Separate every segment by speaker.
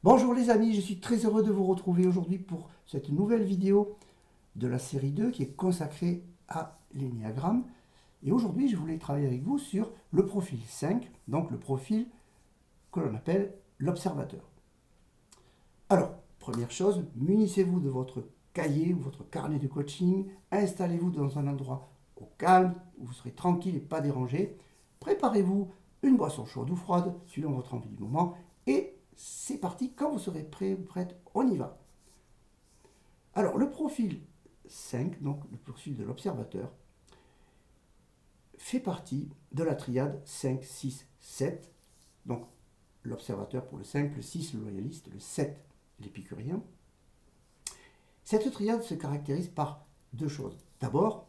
Speaker 1: Bonjour les amis, je suis très heureux de vous retrouver aujourd'hui pour cette nouvelle vidéo de la série 2 qui est consacrée à l'énéagramme. Et aujourd'hui, je voulais travailler avec vous sur le profil 5, donc le profil que l'on appelle l'observateur. Alors, première chose, munissez-vous de votre cahier ou votre carnet de coaching, installez-vous dans un endroit au calme, où vous serez tranquille et pas dérangé, préparez-vous une boisson chaude ou froide, suivant votre envie du moment, et c'est parti, quand vous serez prêt ou prête, on y va. Alors, le profil 5, donc le profil de l'observateur, fait partie de la triade 5, 6, 7. Donc, l'observateur pour le 5, le 6, le loyaliste, le 7, l'épicurien. Cette triade se caractérise par deux choses. D'abord,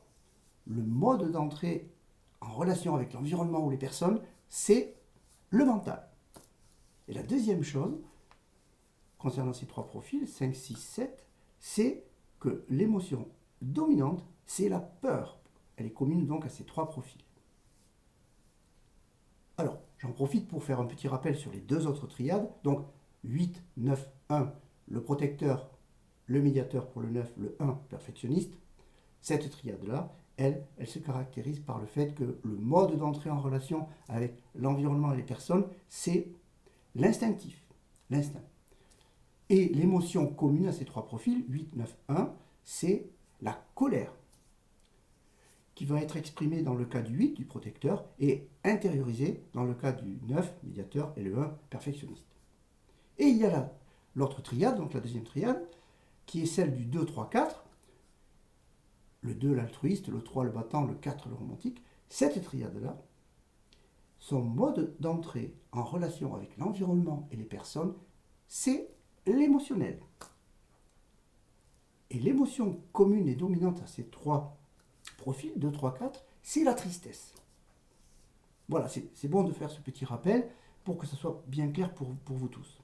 Speaker 1: le mode d'entrée en relation avec l'environnement ou les personnes, c'est le mental. Et la deuxième chose, concernant ces trois profils, 5, 6, 7, c'est que l'émotion dominante, c'est la peur. Elle est commune donc à ces trois profils. Alors, j'en profite pour faire un petit rappel sur les deux autres triades. Donc, 8, 9, 1, le protecteur, le médiateur pour le 9, le 1, perfectionniste. Cette triade-là, elle se caractérise par le fait que le mode d'entrée en relation avec l'environnement et les personnes, c'est l'instinctif, l'instinct. Et l'émotion commune à ces trois profils, 8, 9, 1, c'est la colère, qui va être exprimée dans le cas du 8, du protecteur, et intériorisée dans le cas du 9, médiateur, et le 1, perfectionniste. Et il y a là l'autre triade, donc la deuxième triade, qui est celle du 2, 3, 4, le 2 l'altruiste, le 3 le battant, le 4 le romantique. Cette triade-là, son mode d'entrée en relation avec l'environnement et les personnes, c'est l'émotionnel. Et l'émotion commune et dominante à ces trois profils, 2, 3, 4, c'est la tristesse. Voilà, c'est bon de faire ce petit rappel pour que ce soit bien clair pour vous tous.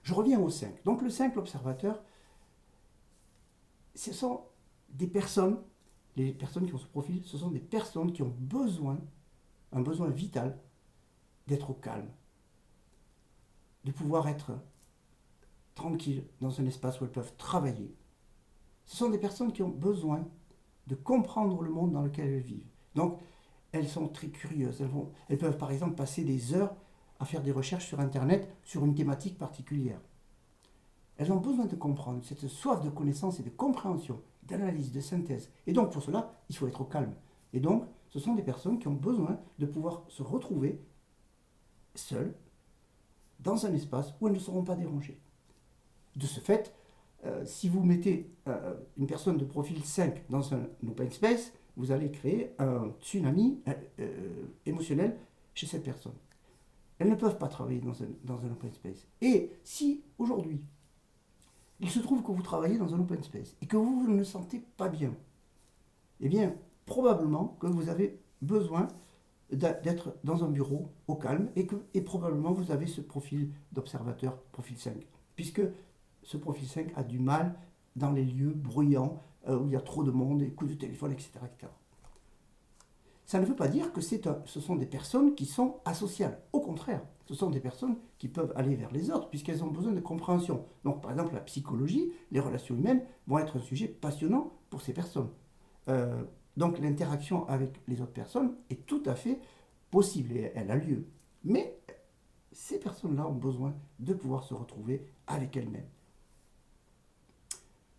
Speaker 1: Je reviens au 5. Donc le 5, l'observateur, ce sont des personnes, les personnes qui ont ce profil, ce sont des personnes qui ont besoin, un besoin vital, d'être au calme, de pouvoir être tranquilles dans un espace où elles peuvent travailler. Ce sont des personnes qui ont besoin de comprendre le monde dans lequel elles vivent. Donc, elles sont très curieuses. Elles peuvent par exemple passer des heures à faire des recherches sur Internet sur une thématique particulière. Elles ont besoin de comprendre, cette soif de connaissance et de compréhension, d'analyse, de synthèse. Et donc pour cela, il faut être au calme. Et donc, ce sont des personnes qui ont besoin de pouvoir se retrouver seules dans un espace où elles ne seront pas dérangées. De ce fait, si vous mettez une personne de profil 5 dans un open space, vous allez créer un tsunami émotionnel chez cette personne. Elles ne peuvent pas travailler dans un open space. Et si aujourd'hui, il se trouve que vous travaillez dans un open space et que vous ne le sentez pas bien, eh bien, probablement que vous avez besoin d'être dans un bureau au calme et probablement vous avez ce profil d'observateur, profil 5. Puisque ce profil 5 a du mal dans les lieux bruyants où il y a trop de monde, et coups de téléphone, etc., etc. Ça ne veut pas dire que ce sont des personnes qui sont asociales. Au contraire, ce sont des personnes qui peuvent aller vers les autres puisqu'elles ont besoin de compréhension. Donc par exemple la psychologie, les relations humaines vont être un sujet passionnant pour ces personnes. Euh, donc l'interaction avec les autres personnes est tout à fait possible et elle a lieu. Mais ces personnes-là ont besoin de pouvoir se retrouver avec elles-mêmes.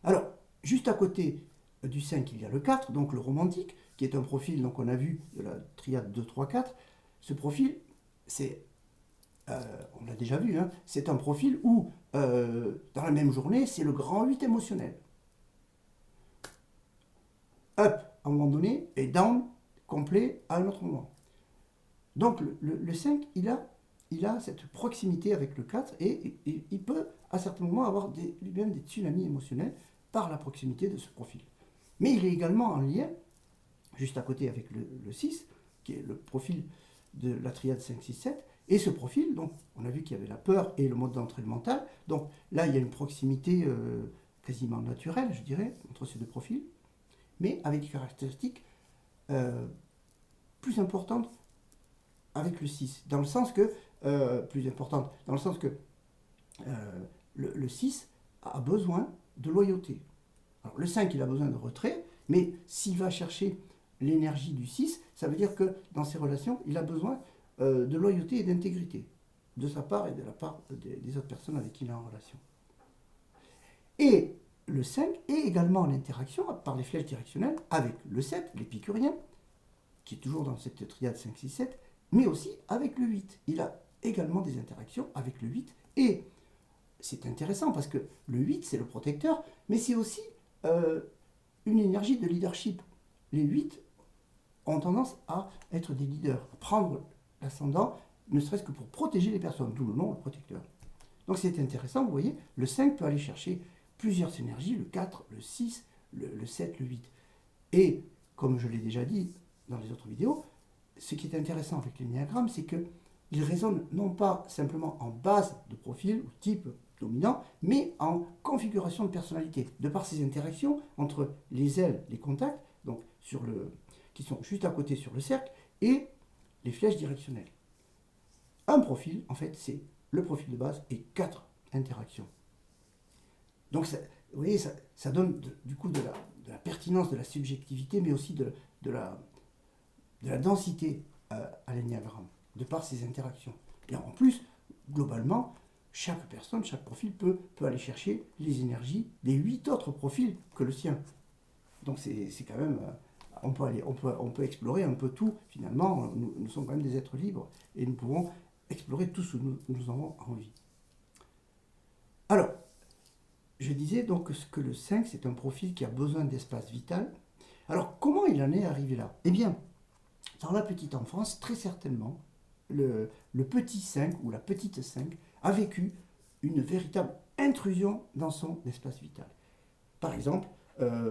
Speaker 1: Alors, juste à côté du 5, il y a le 4, donc le romantique, qui est un profil, donc on a vu de la triade 2, 3, 4. Ce profil, c'est, on l'a déjà vu, hein, c'est un profil où, dans la même journée, c'est le grand 8 émotionnel. Up à un moment donné et down complet à un autre moment. Donc le 5, il a cette proximité avec le 4 et il peut à certains moments avoir lui-même des tsunamis émotionnels par la proximité de ce profil. Mais il est également en lien, juste à côté avec le 6, qui est le profil de la triade 5, 6, 7. Et ce profil, donc, on a vu qu'il y avait la peur et le mode d'entrée mental. Donc là, il y a une proximité quasiment naturelle, je dirais, entre ces deux profils, mais avec des caractéristiques euh, plus importantes avec le 6. Dans le sens que, plus importantes, dans le sens que le 6 a besoin de loyauté. Alors le 5, il a besoin de retrait, mais s'il va chercher l'énergie du 6, ça veut dire que dans ses relations, il a besoin de loyauté et d'intégrité, de sa part et de la part des autres personnes avec qui il est en relation. Et le 5 est également en interaction par les flèches directionnelles avec le 7, l'épicurien, qui est toujours dans cette triade 5, 6, 7, mais aussi avec le 8. Il a également des interactions avec le 8. Et c'est intéressant parce que le 8, c'est le protecteur, mais c'est aussi une énergie de leadership. Les 8 ont tendance à être des leaders, à prendre l'ascendant, ne serait-ce que pour protéger les personnes, d'où le nom, le protecteur. Donc c'est intéressant, vous voyez, le 5 peut aller chercher plusieurs énergies, le 4, le 6, le 7, le 8. Et, comme je l'ai déjà dit dans les autres vidéos, ce qui est intéressant avec l'énéagramme, c'est qu'il résonne non pas simplement en base de profil ou type dominant, mais en configuration de personnalité, de par ses interactions entre les ailes, les contacts, donc qui sont juste à côté sur le cercle, et les flèches directionnelles. Un profil, en fait, c'est le profil de base et 4 interactions. Donc, vous voyez, ça donne du coup de la pertinence, de la subjectivité, mais aussi de la densité à l'énéagramme, de par ses interactions. Et en plus, globalement, chaque personne, chaque profil peut aller chercher les énergies des 8 autres profils que le sien. Donc c'est quand même... on peut explorer un peu tout, finalement. Nous sommes quand même des êtres libres et nous pouvons explorer tout ce que nous avons envie. Alors, je disais donc que le 5, c'est un profil qui a besoin d'espace vital. Alors, comment il en est arrivé là? Eh bien, dans la petite enfance, très certainement, le petit 5 ou la petite 5 a vécu une véritable intrusion dans son espace vital. Par exemple,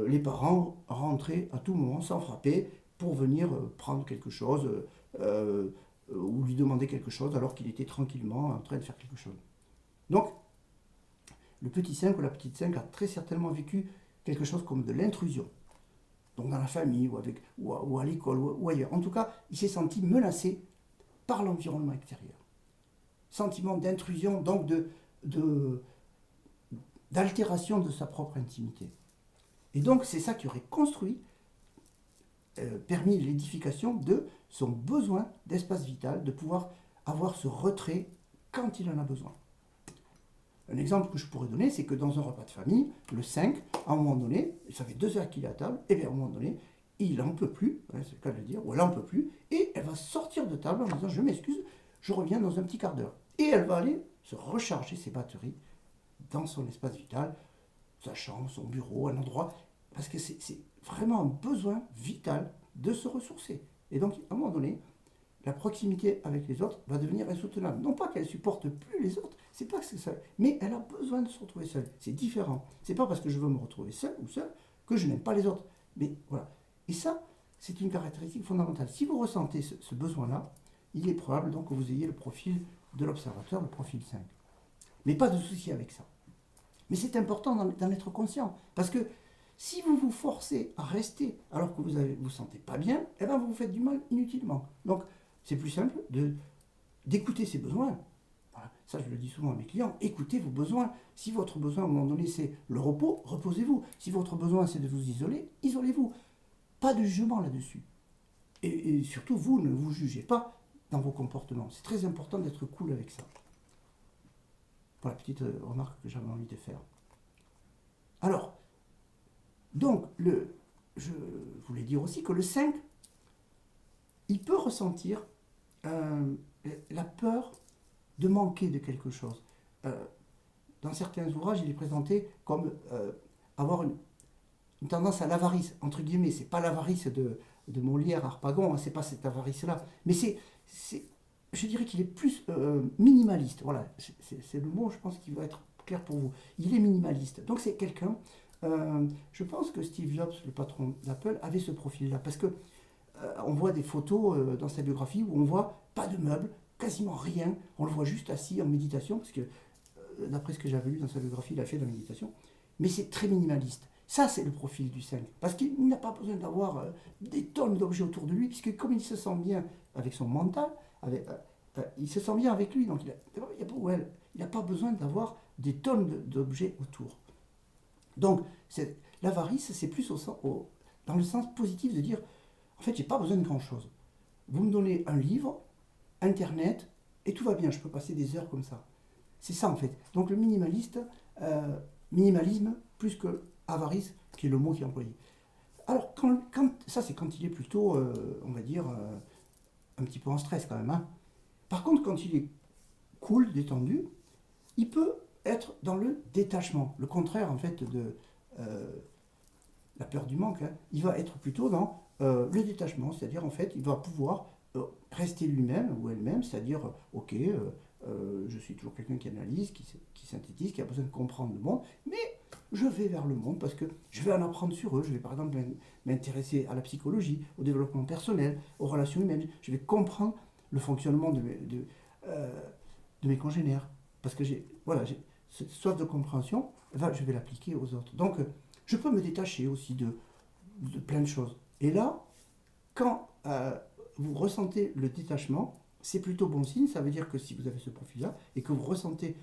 Speaker 1: les parents rentraient à tout moment sans frapper pour venir prendre quelque chose ou lui demander quelque chose alors qu'il était tranquillement en train de faire quelque chose. Donc, le petit 5 ou la petite 5 a très certainement vécu quelque chose comme de l'intrusion. Donc dans la famille ou à l'école ou ailleurs. En tout cas, il s'est senti menacé par l'environnement extérieur. Sentiment d'intrusion, donc d'altération de sa propre intimité. Et donc c'est ça qui aurait permis l'édification de son besoin d'espace vital, de pouvoir avoir ce retrait quand il en a besoin. Un exemple que je pourrais donner, c'est que dans un repas de famille, le 5, à un moment donné, ça fait 2 heures qu'il est à table, et bien à un moment donné, il n'en peut plus, c'est le cas de le dire, ou elle n'en peut plus, et elle va sortir de table en disant « je m'excuse, je reviens dans un petit quart d'heure ». Et elle va aller se recharger ses batteries dans son espace vital, sa chambre, son bureau, un endroit, parce que c'est vraiment un besoin vital de se ressourcer. Et donc, à un moment donné, la proximité avec les autres va devenir insoutenable. Non pas qu'elle ne supporte plus les autres, c'est pas que c'est ça, mais elle a besoin de se retrouver seule. C'est différent. C'est pas parce que je veux me retrouver seul ou seule que je n'aime pas les autres. Mais voilà. Et ça, c'est une caractéristique fondamentale. Si vous ressentez ce besoin-là, il est probable donc que vous ayez le profil de l'observateur, le profil 5. Mais pas de souci avec ça. Mais c'est important d'en être conscient. Parce que si vous vous forcez à rester alors que vous ne vous sentez pas bien, eh ben vous vous faites du mal inutilement. Donc, c'est plus simple d'écouter ses besoins. Voilà. Ça, je le dis souvent à mes clients. Écoutez vos besoins. Si votre besoin, à un moment donné, c'est le repos, reposez-vous. Si votre besoin, c'est de vous isoler, isolez-vous. Pas de jugement là-dessus. Et surtout, vous ne vous jugez pas dans vos comportements. C'est très important d'être cool avec ça. Voilà, petite remarque que j'avais envie de faire. Alors, donc, je voulais dire aussi que le 5, il peut ressentir la peur de manquer de quelque chose. Dans certains ouvrages, il est présenté comme avoir une tendance à l'avarice, entre guillemets. C'est pas l'avarice de Molière, Harpagon, hein, c'est pas cette avarice-là. Mais je dirais qu'il est plus minimaliste. Voilà, c'est le mot, je pense, qui va être clair pour vous. Il est minimaliste. Donc c'est quelqu'un... je pense que Steve Jobs, le patron d'Apple, avait ce profil-là. Parce que on voit des photos dans sa biographie où on voit pas de meubles, quasiment rien. On le voit juste assis en méditation, parce que d'après ce que j'avais lu dans sa biographie, il a fait de la méditation. Mais c'est très minimaliste. Ça, c'est le profil du 5. Parce qu'il n'a pas besoin d'avoir des tonnes d'objets autour de lui, puisque comme il se sent bien avec son mental, il se sent bien avec lui. Donc il Il n'y a pas besoin d'avoir des tonnes d'objets autour. Donc, l'avarice, c'est plus dans le sens positif de dire, en fait, j'ai pas besoin de grand-chose. Vous me donnez un livre, Internet, et tout va bien, je peux passer des heures comme ça. C'est ça, en fait. Donc, le minimalisme, plus que avarice, qui est le mot qui est employé. Alors, ça, c'est quand il est plutôt, on va dire, un petit peu en stress quand même. Hein. Par contre, quand il est cool, détendu, il peut être dans le détachement. Le contraire, en fait, de la peur du manque. Hein. Il va être plutôt dans le détachement, c'est-à-dire, en fait, il va pouvoir rester lui-même ou elle-même, c'est-à-dire, ok, je suis toujours quelqu'un qui analyse, qui synthétise, qui a besoin de comprendre le monde, mais je vais vers le monde parce que je vais en apprendre sur eux. Je vais par exemple m'intéresser à la psychologie, au développement personnel, aux relations humaines. Je vais comprendre le fonctionnement de mes congénères. Parce que j'ai cette soif de compréhension, je vais l'appliquer aux autres. Donc, je peux me détacher aussi de plein de choses. Et là, quand vous ressentez le détachement, c'est plutôt bon signe. Ça veut dire que si vous avez ce profil-là et que vous ressentez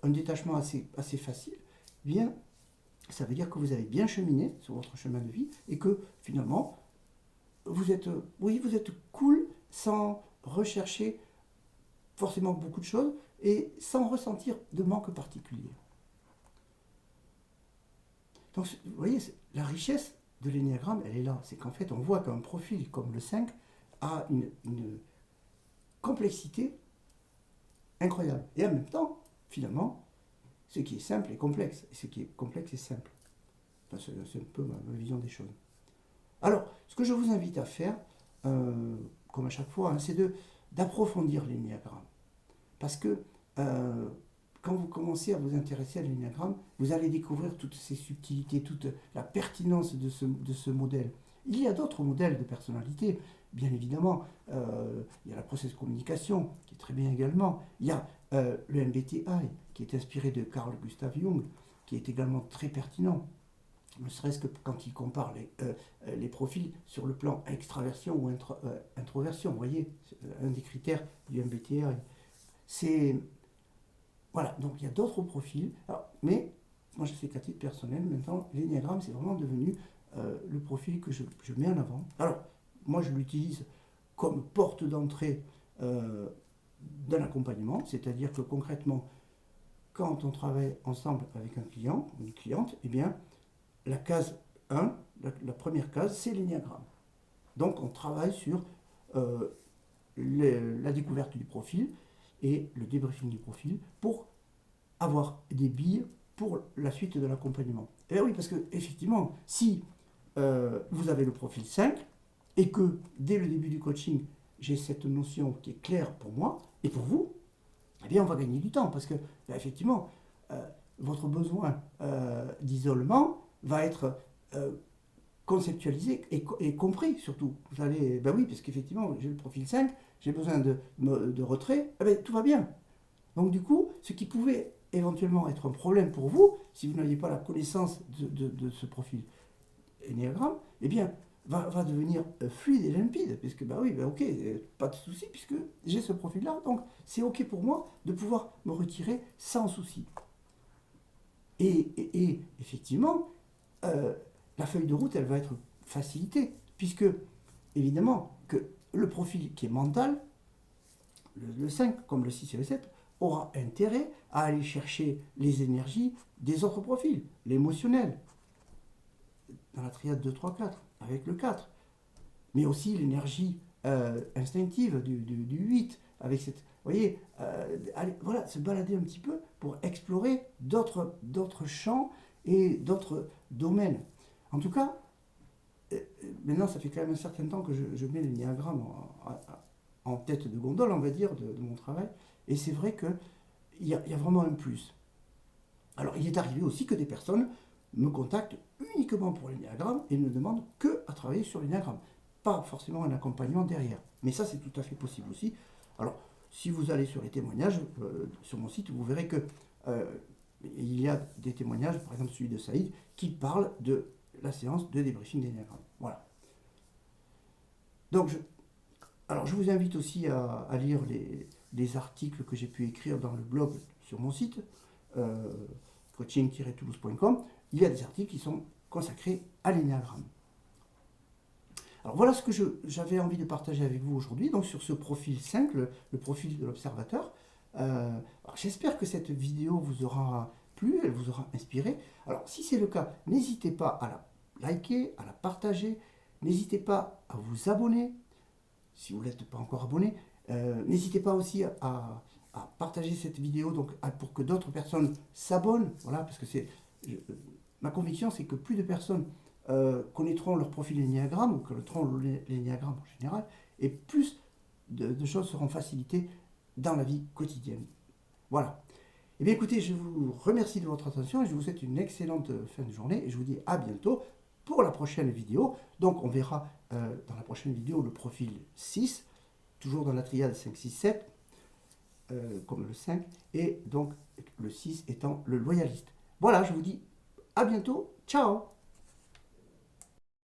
Speaker 1: un détachement assez facile, eh bien, ça veut dire que vous avez bien cheminé sur votre chemin de vie et que finalement, vous êtes cool sans rechercher forcément beaucoup de choses et sans ressentir de manque particulier. Donc, vous voyez, la richesse de l'énéagramme, elle est là. C'est qu'en fait, on voit qu'un profil comme le 5 a une complexité incroyable. Et en même temps, finalement, ce qui est simple est complexe, et ce qui est complexe est simple. Enfin, c'est un peu ma vision des choses. Alors, ce que je vous invite à faire, comme à chaque fois, hein, c'est d'approfondir l'énéagramme. Parce que quand vous commencez à vous intéresser à l'énéagramme, vous allez découvrir toutes ces subtilités, toute la pertinence de ce modèle. Il y a d'autres modèles de personnalité, bien évidemment. Il y a la process communication, qui est très bien également. Il y a le MBTI, qui est inspiré de Carl Gustav Jung, qui est également très pertinent. Ne serait-ce que quand il compare les profils sur le plan extraversion ou introversion. Vous voyez, c'est un des critères du MBTI. Voilà, donc il y a d'autres profils. Alors, mais moi, je sais qu'à titre personnel, maintenant, l'énéagramme, c'est vraiment devenu le profil que je mets en avant. Alors, moi, je l'utilise comme porte d'entrée d'un accompagnement, c'est-à-dire que concrètement, quand on travaille ensemble avec un client ou une cliente, eh bien, la case 1, la première case, c'est l'énéagramme. Donc, on travaille sur la découverte du profil et le débriefing du profil pour avoir des billes pour la suite de l'accompagnement. Et oui, parce que effectivement, si vous avez le profil 5 et que dès le début du coaching, j'ai cette notion qui est claire pour moi et pour vous, eh bien, on va gagner du temps parce que, effectivement, votre besoin d'isolement va être conceptualisé et compris surtout. Vous allez, ben oui, parce qu'effectivement, j'ai le profil 5, j'ai besoin de retrait, eh bien, tout va bien. Donc du coup, ce qui pouvait éventuellement être un problème pour vous, si vous n'aviez pas la connaissance de ce profil énéagramme, eh bien, va devenir fluide et limpide, puisque, bah oui, bah ok, pas de souci, puisque j'ai ce profil-là, donc c'est ok pour moi de pouvoir me retirer sans souci. Et effectivement, la feuille de route, elle va être facilitée, puisque, évidemment, que le profil qui est mental, le 5 comme le 6 et le 7, aura intérêt à aller chercher les énergies des autres profils, l'émotionnel, dans la triade 2, 3, 4, avec le 4, mais aussi l'énergie instinctive du 8, avec cette... Vous voyez, voilà, se balader un petit peu pour explorer d'autres champs et d'autres domaines. En tout cas, maintenant, ça fait quand même un certain temps que je mets l'énéagramme en tête de gondole, on va dire, de mon travail. Et c'est vrai qu'il y a vraiment un plus. Alors, il est arrivé aussi que des personnes me contactent uniquement pour l'énéagramme et ne demandent que à travailler sur l'énéagramme. Pas forcément un accompagnement derrière. Mais ça, c'est tout à fait possible aussi. Alors, si vous allez sur les témoignages, sur mon site, vous verrez que il y a des témoignages, par exemple celui de Saïd, qui parle de la séance de débriefing d'énéagramme. Voilà. Donc, je vous invite aussi à lire des articles que j'ai pu écrire dans le blog sur mon site, coaching-toulouse.com, il y a des articles qui sont consacrés à l'énéagramme. Alors voilà ce que j'avais envie de partager avec vous aujourd'hui, donc sur ce profil 5, le profil de l'observateur. J'espère que cette vidéo vous aura plu, elle vous aura inspiré. Alors si c'est le cas, n'hésitez pas à la liker, à la partager, n'hésitez pas à vous abonner, si vous n'êtes pas encore abonné. N'hésitez pas aussi à partager cette vidéo donc, pour que d'autres personnes s'abonnent. Voilà, parce que ma conviction, c'est que plus de personnes connaîtront leur profil énéagramme ou connaîtront l'énéagramme en général, et plus de choses seront facilitées dans la vie quotidienne. Voilà. Eh bien écoutez, je vous remercie de votre attention et je vous souhaite une excellente fin de journée et je vous dis à bientôt pour la prochaine vidéo. Donc on verra dans la prochaine vidéo le profil 6, toujours dans la triade 5-6-7, comme le 5, et donc le 6 étant le loyaliste. Voilà, je vous dis à bientôt, ciao!